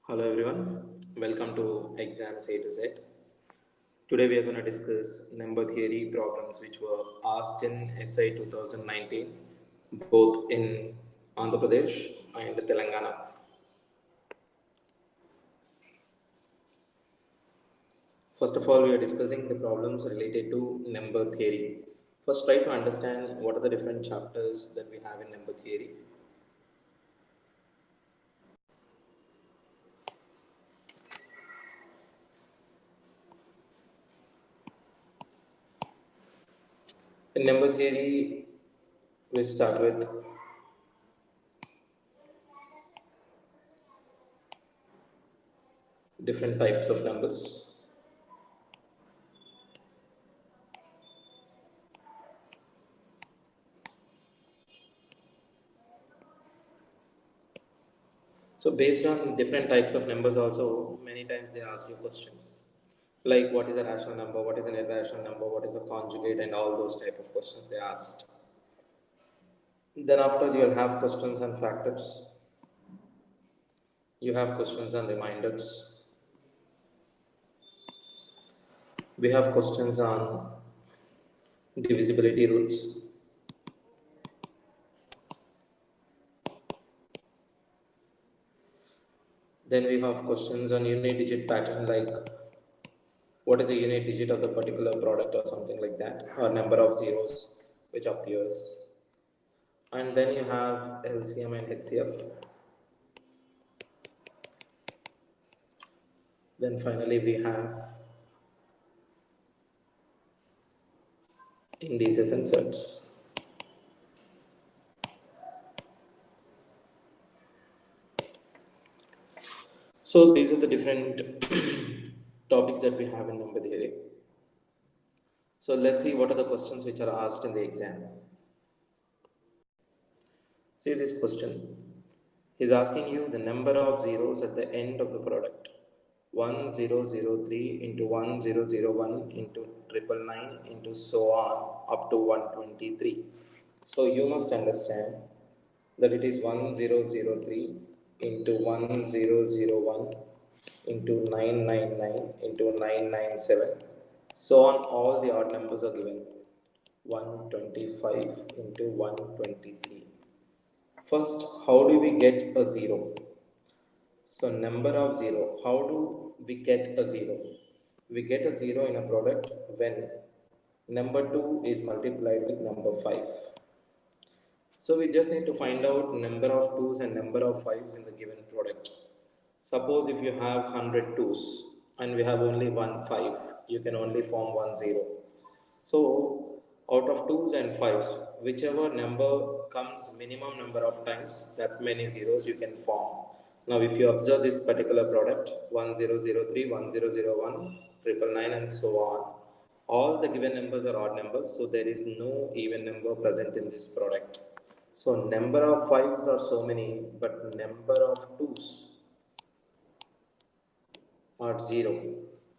Hello everyone, welcome to exams A to Z. Today we are going to discuss number theory problems which were asked in SI 2019 both in Andhra Pradesh and Telangana. First of all, we are discussing the problems related to number theory. First, try to understand what are the different chapters that we have in number theory. In number theory, we start with different types of numbers. So based on different types of numbers also, many times they ask you questions. Like what is a rational number, what is an irrational number, what is a conjugate, and all those type of questions they asked. Then after you'll have questions on factors. You have questions on reminders. We have questions on divisibility rules. Then we have questions on unit digit pattern, like what is the unit digit of the particular product or something like that, or number of zeros which appears. And then you have LCM and HCF. Then finally we have indices and sets. So these are the different topics that we have in number theory. So let's see what are the questions which are asked in the exam. See this question. He's asking you the number of zeros at the end of the product. 1003 into 1001 into 999 into so on up to 123. So you must understand that it is 1003 into 1001 into 999 into 997. So on, all the odd numbers are given. 125 into 123. First, how do we get a zero? So number of zero, how do we get a zero? We get a zero in a product when number 2 is multiplied with number 5. So we just need to find out number of 2's and number of 5's in the given product. Suppose if you have 100 2's and we have only one 5, you can only form one 0. So out of 2's and 5's, whichever number comes minimum number of times, that many zeros you can form. Now if you observe this particular product, 1003, 1001, 999 and so on, all the given numbers are odd numbers, so there is no even number present in this product. So number of 5's are so many, but number of 2's are 0.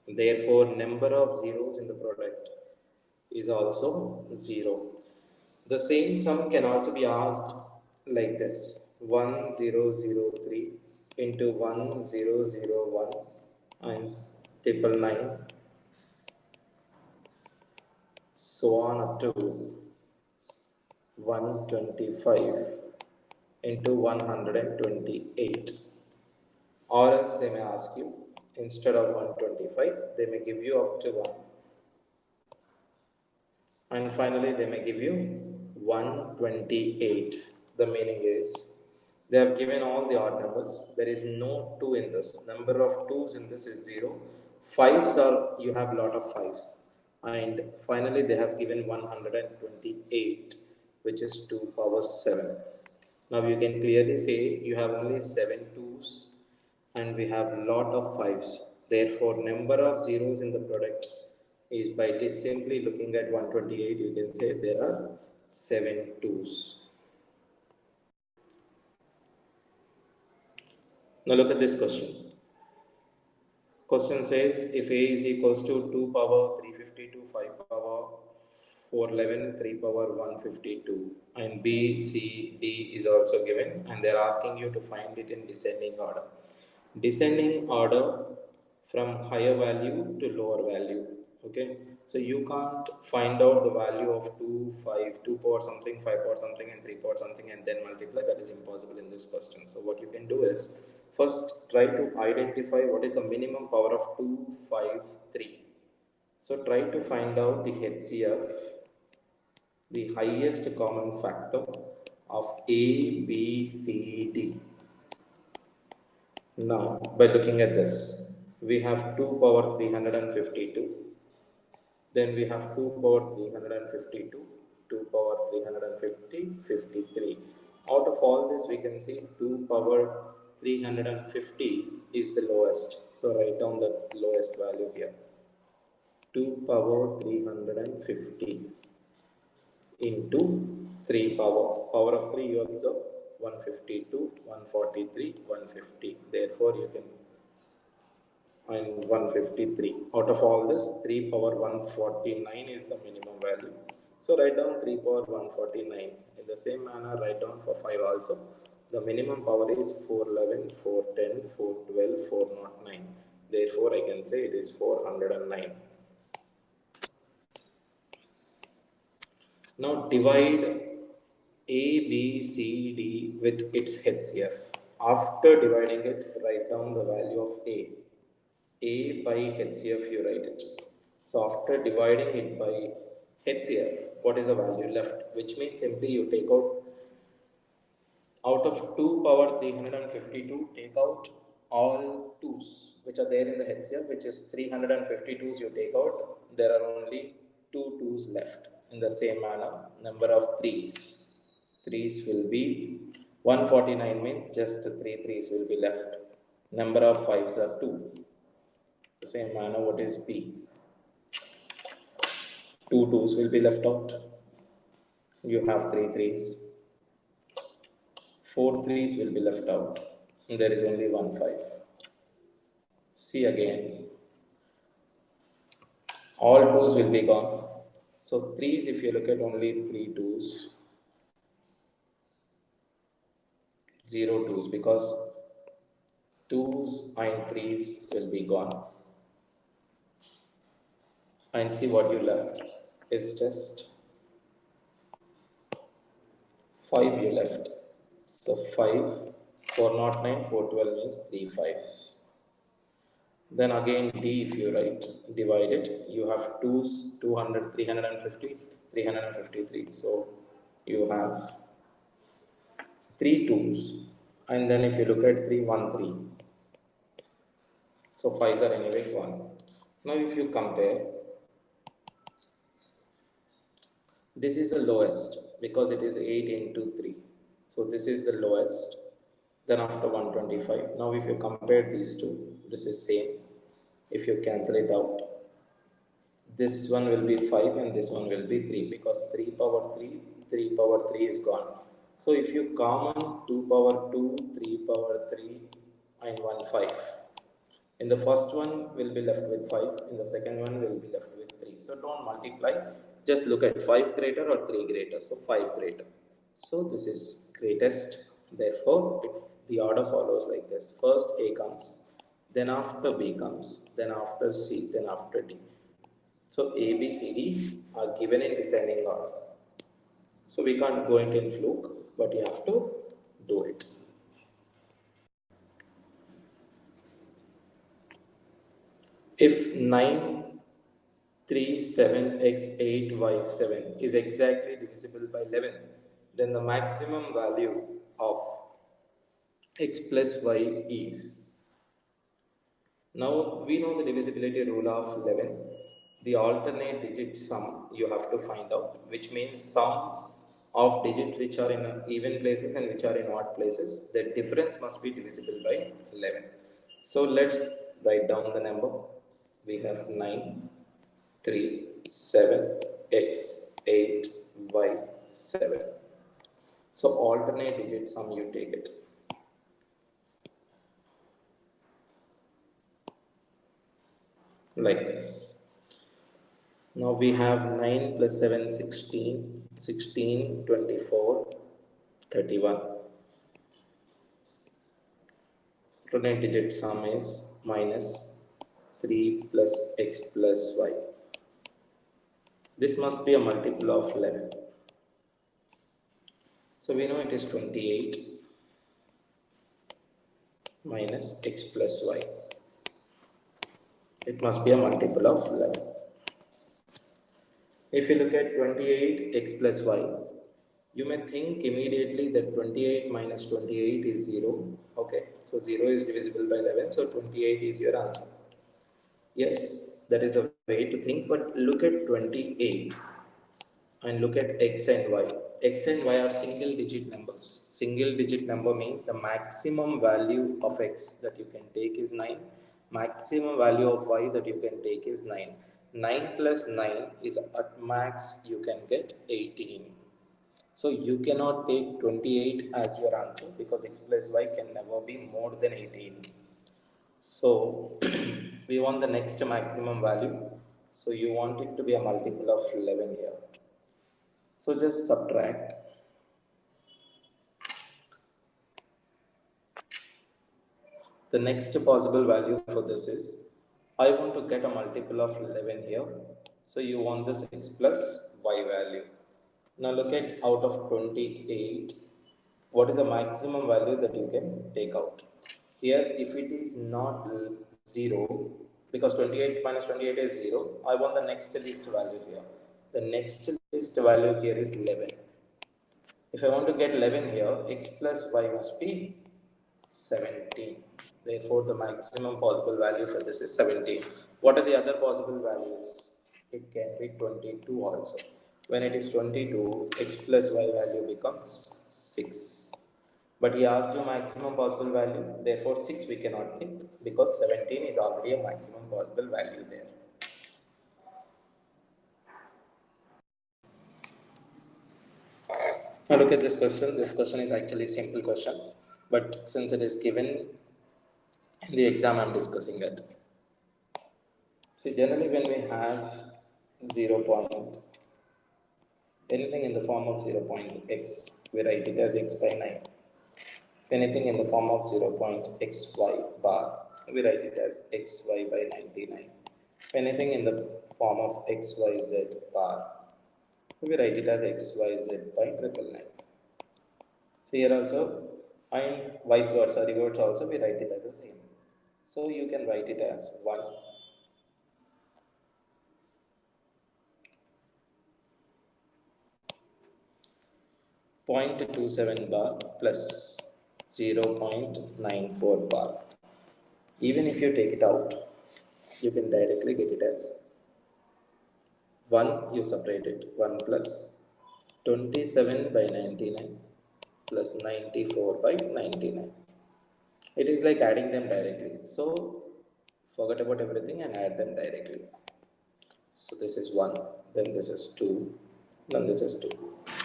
Therefore, number of zeros in the product is also 0. The same sum can also be asked like this: 1003 into 1001 and 999, so on up to 125 into 128. Or else they may ask you, instead of 125, they may give you up to 1. And finally, they may give you 128. The meaning is, they have given all the odd numbers. There is no 2 in this. Number of 2's in this is 0. 5's are, you have lot of 5's. And finally, they have given 128, which is 2 power 7. Now you can clearly say you have only 7 2's and we have lot of 5's. Therefore, number of zeros in the product is, by simply looking at 128, you can say there are 7 2's. Now look at this question. Question says, if A is equals to 2 power 352, 5 power 411, 3 power 152, and B, C, D is also given, and they're asking you to find it in descending order. descending order from higher value to lower value. Okay, so you can't find out the value of 2 5 2 power something, 5 power something, and 3 power something and then multiply. That is impossible in this question. So what you can do is first try to identify what is the minimum power of 2 5 3. So try to find out the HCF, the highest common factor of A, B, C, D. Now, by looking at this, we have 2 power 352, then we have 2 power 352, 2 power 350, 53. Out of all this, we can see 2 power 350 is the lowest. So, write down the lowest value here. 2 power 350 into 3 power. Power of 3 you observe 152, 143, 150. Therefore, you can and 153. Out of all this, 3 power 149 is the minimum value. So write down 3 power 149. In the same manner, write down for 5 also. The minimum power is 411, 410, 412, 409. Therefore, I can say it is 409. Now divide A, B, C, D with its HCF. After dividing it, write down the value of A by HCF, you write it. So after dividing it by HCF, what is the value left? Which means simply you take out of 2 power 352, take out all 2's which are there in the HCF, which is 352's you take out. There are only 2 2's left. In the same manner, number of 3's will be 149 means just 3 3's will be left. Number of 5's are 2. The same manner, what is B? 2 2's will be left out. You have 3 3's. 4 3's will be left out. There is only 1 5. See again. All 2's will be gone. So 3's, if you look at only 3 2's, 0 2's, because 2's and 3's will be gone. And see what you left is just 5 you left. So 5, 409, 412 means 3 5's. Then again D, if you write, divide it, you have 2's, 200, 350, 353. So you have 3 2's. And then if you look at 3, 1 3. So 5's are anyway 1. Now if you compare, this is the lowest because it is 8 into 3. So this is the lowest. Then after 125. Now if you compare these two, this is same. If you cancel it out, this one will be 5 and this one will be 3 because 3 power 3, 3 power 3 is gone. So if you common 2 power 2, 3 power 3 and 1 5. In the first one will be left with 5, in the second one will be left with 3. So don't multiply, just look at 5 greater or 3 greater. So 5 greater. So this is greatest. Therefore, the order follows like this. First A comes, then after B comes, then after C, then after D. So A, B, C, D are given in descending order. So we can't go into in fluke, but you have to do it. If 9, 3, 7, x, 8, y, 7 is exactly divisible by 11, then the maximum value of x plus y is. Now we know the divisibility rule of 11. The alternate digit sum you have to find out, which means sum of digits which are in even places and which are in odd places. The difference must be divisible by 11. So let's write down the number. We have 9, 3, 7, x, 8, y, 7. So alternate digit sum you take it. Like this. Now we have 9 plus 7, 16, 16, 24, 31. Total digit sum is minus 3 plus x plus y. This must be a multiple of 11. So we know it is 28 minus x plus y. It must be a multiple of 11. If you look at 28 x plus y, you may think immediately that 28 minus 28 is 0. Okay, so 0 is divisible by 11, so 28 is your answer. Yes, that is a way to think, but look at 28 and look at x and y. X and y are single digit numbers. Single digit number means the maximum value of x that you can take is 9. Maximum value of y that you can take is 9. 9 plus 9 is at max you can get 18. So you cannot take 28 as your answer because x plus y can never be more than 18. So we want the next maximum value. So you want it to be a multiple of 11 here. So just subtract. The next possible value for this is, I want to get a multiple of 11 here. So you want this x plus y value. Now look at out of 28, what is the maximum value that you can take out? Here, if it is not 0, because 28 minus 28 is 0, I want the next least value here. The next least value here is 11. If I want to get 11 here, x plus y must be 17. Therefore, the maximum possible value for this is 17. What are the other possible values? It can be 22 also. When it is 22, x plus y value becomes 6. But he asked you maximum possible value. Therefore, 6 we cannot take because 17 is already a maximum possible value there. Now look at this question. This question is actually a simple question, but since it is given in the exam, I'm discussing it. See, generally when we have 0 point, anything in the form of 0 point x, we write it as x by 9. Anything in the form of 0 point xy bar, we write it as xy by 99. Anything in the form of xyz bar, we write it as xyz by 999. So here also, and vice versa, reverse also, we write it as the same. So you can write it as 1 0.27 bar plus 0.94 bar. Even if you take it out, you can directly get it as 1, you separate it, 1 plus 27 by 99 plus 94 by 99. It is like adding them directly. So forget about everything and add them directly. So this is 1, then this is 2, then this is 2.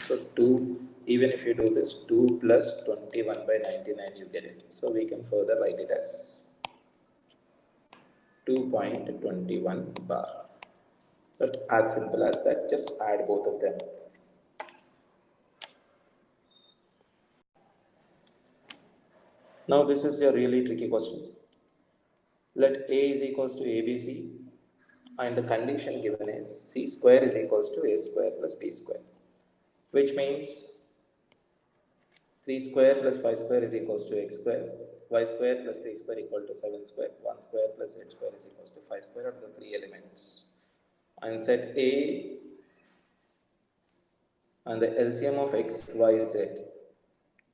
So 2, even if you do this, 2 plus 21 by 99, you get it. So we can further write it as 2.21 bar. But as simple as that, just add both of them. Now this is a really tricky question. Let A is equals to ABC and the condition given is C square is equals to A square plus B square, which means 3 square plus 5 square is equals to x square, y square plus 3 square equal to 7 square, 1 square plus z square is equals to 5 square are the 3 elements. And set A and the LCM of x, y, z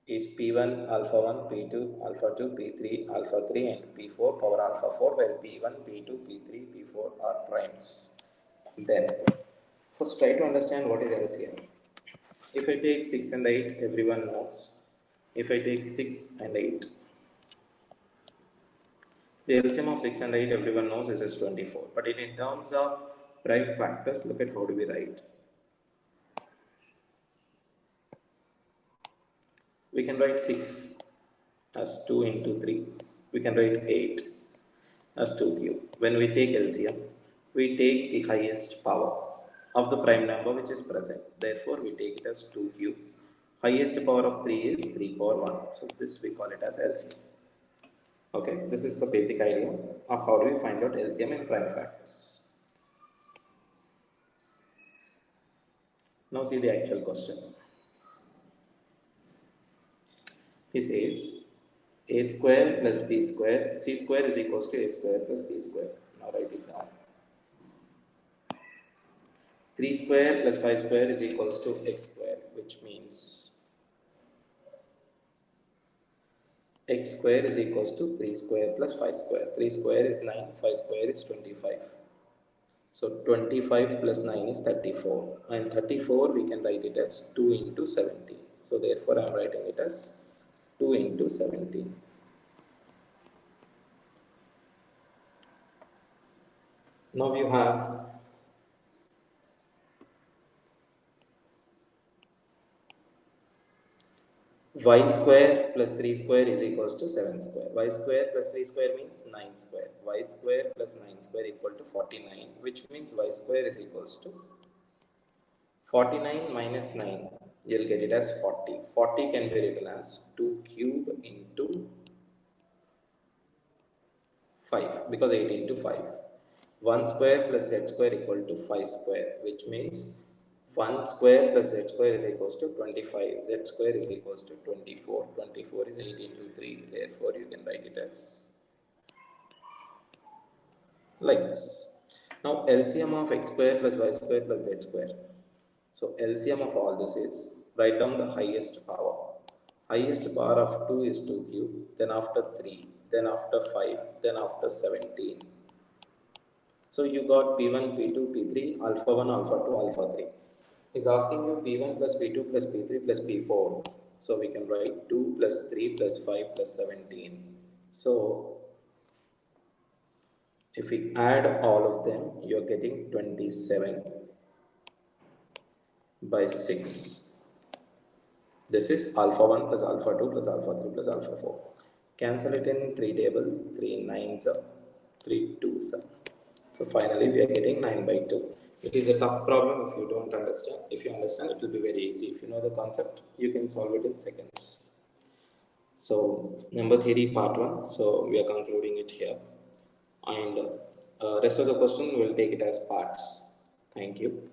is P1 alpha 1, P2 alpha 2, P3 alpha 3 and P4 power alpha 4 where P1, P2, P3, P4 are primes. Then first try to understand what is LCM. If I take 6 and 8, everyone knows. If I take 6 and 8, the LCM of 6 and 8 everyone knows is 24. But in terms of prime factors, look at how do we write. We can write 6 as 2 into 3. We can write 8 as 2 cube. When we take LCM, we take the highest power of the prime number which is present. Therefore, we take it as 2 cube. Highest power of 3 is 3 power 1. So, this we call it as LCM. Okay, this is the basic idea of how do we find out LCM and prime factors. Now see the actual question. He says a square plus b square, c square is equals to a square plus b square. Now write it down. 3 square plus 5 square is equals to x square, which means x square is equals to 3 square plus 5 square. 3 square is 9, 5 square is 25. So 25 plus 9 is 34, and 34 we can write it as 2 into 17. So therefore I am writing it as 2 into 17. Now you have y square plus 3 square is equals to 7 square. Y square plus 3 square means 9 square. Y square plus 9 square equal to 49, which means y square is equals to 49 minus 9. You'll get it as 40. 40 can be written as 2 cube into 5 because 8 into 5. 1 square plus z square equal to 5 square, which means 1 square plus z square is equals to 25. Z square is equals to 24. 24 is 8 into 3. Therefore, you can write it as like this. Now, LCM of x square plus y square plus z square. So, LCM of all this is, write down the highest power. Highest power of 2 is 2 cube, then after 3, then after 5, then after 17. So you got P1, P2, P3, alpha 1, alpha 2, alpha 3. He's asking you P1 plus P2 plus P3 plus P4. So we can write 2 plus 3 plus 5 plus 17. So if we add all of them, you're getting 27 by 6. This is alpha 1 plus alpha 2 plus alpha 3 plus alpha 4. Cancel it in 3 table, 3 9s are 3 2s are. So finally we are getting 9 by 2. It is a tough problem if you don't understand. If you understand, it will be very easy. If you know the concept, you can solve it in seconds. So number theory part 1. So we are concluding it here. And rest of the question we will take it as parts. Thank you.